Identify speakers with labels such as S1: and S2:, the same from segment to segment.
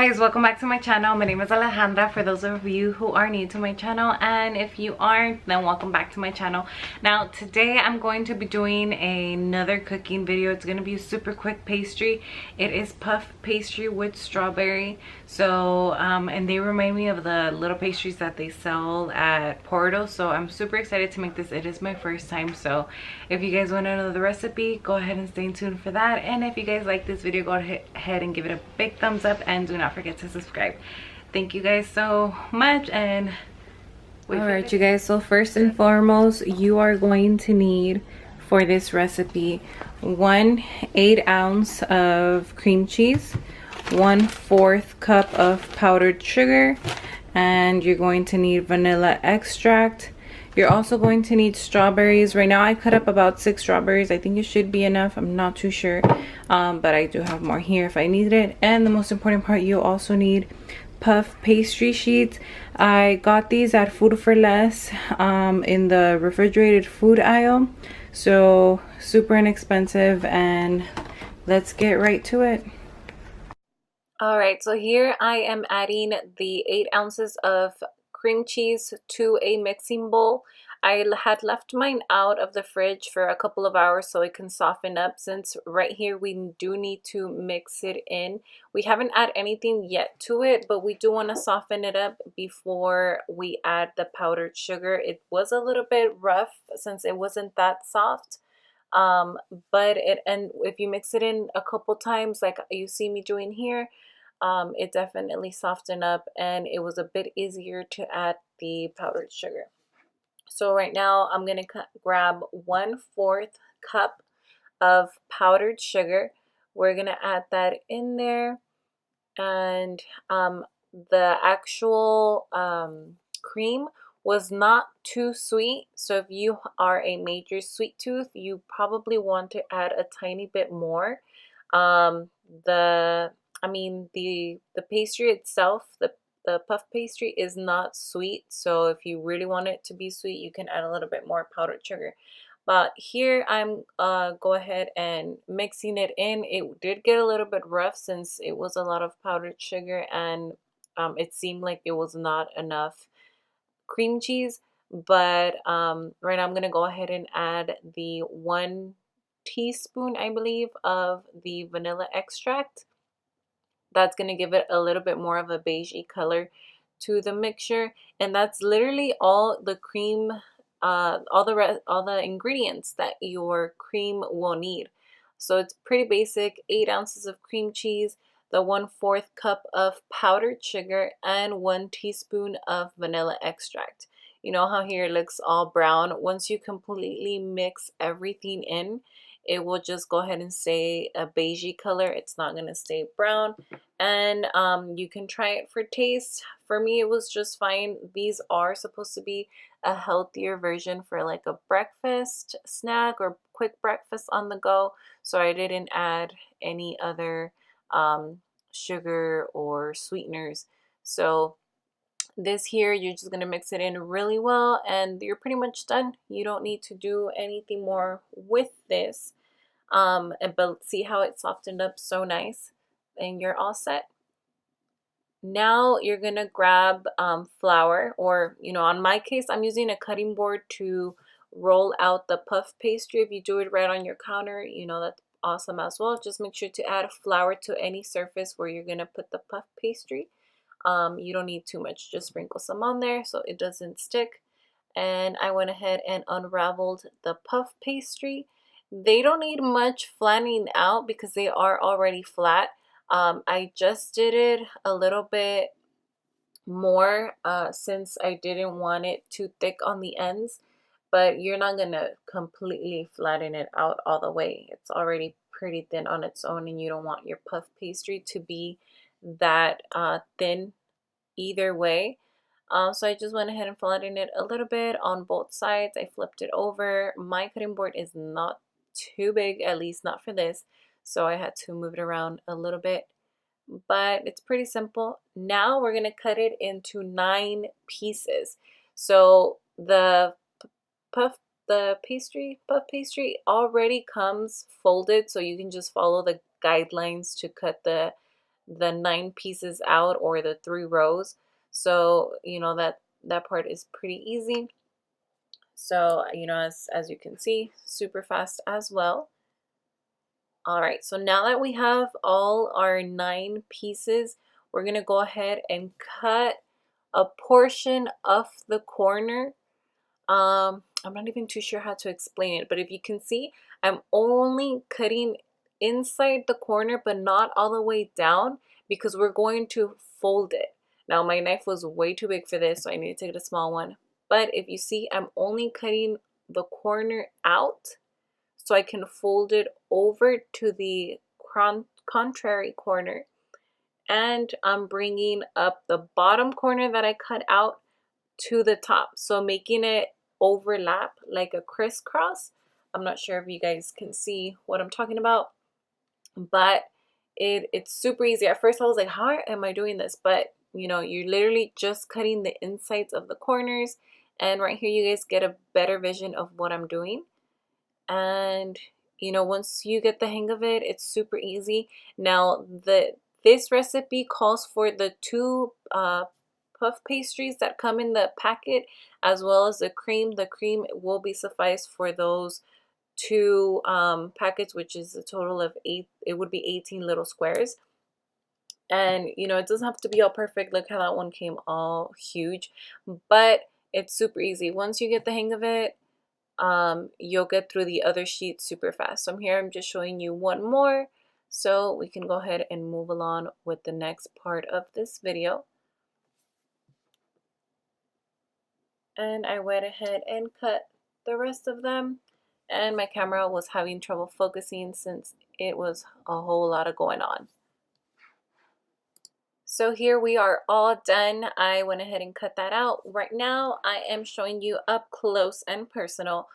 S1: guys, welcome back to my channel. My name is Alejandra, for those of you who are new to my channel, and if you aren't, then welcome back to my channel. Now today I'm going to be doing another cooking video. It's going to be a super quick pastry. It is puff pastry with strawberry. So and they remind me of the little pastries that they sell at Porto, so I'm super excited to make this. It is my first time, so if you guys want to know the recipe, go ahead and stay tuned for that. And if you guys like this video, go ahead and give it a big thumbs up, and do not forget to subscribe. Thank you guys so much. And all right, you guys, so first and foremost, you are going to need for this recipe 1 8-ounce of cream cheese, 1/4 cup of powdered sugar, and you're going to need vanilla extract. You're also going to need strawberries. Right now I cut up about 6 strawberries. I think it should be enough. I'm not too sure, but I do have more here if I need it. And the most important part, you also need puff pastry sheets. I got these at Food for Less in the refrigerated food aisle, so super inexpensive. And let's get right to it. All right, so here I am adding the 8 ounces of cream cheese to a mixing bowl. I had left mine out of the fridge for a couple of hours so it can soften up, since right here we do need to mix it in. We haven't added anything yet to it, but we do want to soften it up before we add the powdered sugar. It was a little bit rough since it wasn't that soft. But if you mix it in a couple times like you see me doing here, it definitely softened up and it was a bit easier to add the powdered sugar. So right now I'm gonna grab 1/4 cup of powdered sugar. We're gonna add that in there, and the actual cream was not too sweet, so if you are a major sweet tooth, you probably want to add a tiny bit more. The pastry itself, the puff pastry is not sweet, so if you really want it to be sweet, you can add a little bit more powdered sugar. But here I'm go ahead and mixing it in. It did get a little bit rough since it was a lot of powdered sugar, and it seemed like it was not enough cream cheese. But right now I'm gonna go ahead and add the 1 teaspoon, I believe, of the vanilla extract. That's going to give it a little bit more of a beigey color to the mixture, and that's literally all the cream, all the ingredients that your cream will need. So it's pretty basic: 8 ounces of cream cheese, the 1/4 cup of powdered sugar, and 1 teaspoon of vanilla extract. You know how here it looks all brown? Once you completely mix everything in, it will just go ahead and stay a beigey color. It's not going to stay brown. And you can try it for taste. For me, it was just fine. These are supposed to be a healthier version for like a breakfast snack or quick breakfast on the go, so I didn't add any other sugar or sweeteners. So this here, you're just going to mix it in really well and you're pretty much done. You don't need to do anything more with this. But see how it softened up so nice, and you're all set. Now you're gonna grab flour, or on my case, I'm using a cutting board to roll out the puff pastry. If you do it right on your counter, that's awesome as well. Just make sure to add flour to any surface where you're gonna put the puff pastry. You don't need too much, just sprinkle some on there so it doesn't stick. And I went ahead and unraveled the puff pastry. They don't need much flattening out because they are already flat. I just did it a little bit more since I didn't want it too thick on the ends, but you're not gonna completely flatten it out all the way. It's already pretty thin on its own, and you don't want your puff pastry to be that thin either way. So I just went ahead and flattened it a little bit on both sides. I flipped it over. My cutting board is not too big, at least not for this, so I had to move it around a little bit, but it's pretty simple. Now we're going to cut it into 9 pieces. So the puff pastry already comes folded, so you can just follow the guidelines to cut the the 9 pieces out, or the 3 rows. So, you know, that part is pretty easy. So, you know, as you can see, super fast as well. All right, so now that we have all our 9 pieces, we're gonna go ahead and cut a portion of the corner. I'm not even too sure how to explain it, but if you can see, I'm only cutting inside the corner, but not all the way down, because we're going to fold it. Now, my knife was way too big for this, so I need to get a small one. But if you see, I'm only cutting the corner out so I can fold it over to the contrary corner. And I'm bringing up the bottom corner that I cut out to the top, so making it overlap like a crisscross. I'm not sure if you guys can see what I'm talking about, but it's super easy. At first I was like, how am I doing this? But you know, you're literally just cutting the insides of the corners, and right here you guys get a better vision of what I'm doing. And you know, once you get the hang of it, it's super easy. Now this recipe calls for the 2 puff pastries that come in the packet, as well as the cream. The cream will be suffice for those 2 packets, which is a total of 8. It would be 18 little squares. And you know, it doesn't have to be all perfect. Look how that one came all huge, but it's super easy. Once you get the hang of it, you'll get through the other sheets super fast. So I'm just showing you one more so we can go ahead and move along with the next part of this video. And I went ahead and cut the rest of them, and my camera was having trouble focusing since it was a whole lot of going on. So here we are all done. I went ahead and cut that out. Right now I am showing you up close and personal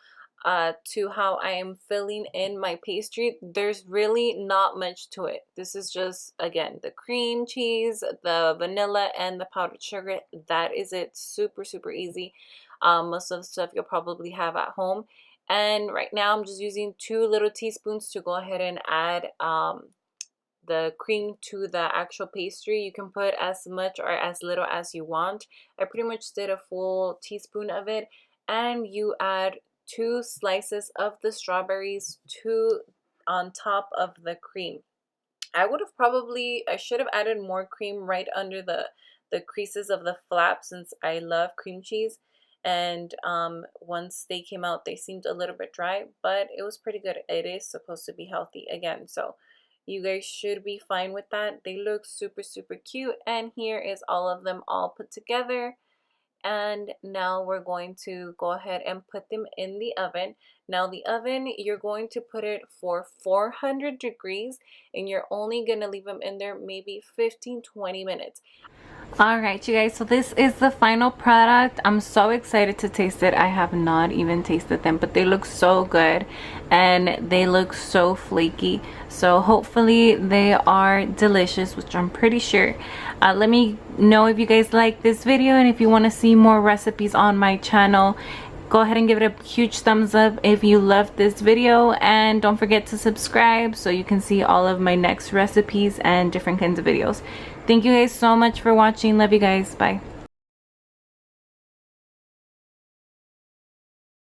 S1: to how I am filling in my pastry. There's really not much to it. This is just, again, the cream cheese, the vanilla, and the powdered sugar. That is it. Super, super easy. Most of the stuff you'll probably have at home. And right now I'm just using 2 little teaspoons to go ahead and add the cream to the actual pastry. You can put as much or as little as you want. I pretty much did a full teaspoon of it. And you add 2 slices of the strawberries on top of the cream. I should have added more cream right under the creases of the flap, since I love cream cheese. And once they came out, they seemed a little bit dry, but it was pretty good. It is supposed to be healthy again, so you guys should be fine with that. They look super, super cute. And here is all of them all put together. And now we're going to go ahead and put them in the oven. Now the oven, you're going to put it for 400 degrees, and you're only going to leave them in there maybe 15-20 minutes. Alright you guys, so this is the final product. I'm so excited to taste it. I have not even tasted them, but they look so good and they look so flaky. So hopefully they are delicious, which I'm pretty sure. Let me know if you guys like this video, and if you want to see more recipes on my channel, go ahead and give it a huge thumbs up if you loved this video, and don't forget to subscribe so you can see all of my next recipes and different kinds of videos. Thank you guys so much for watching. Love you guys. Bye.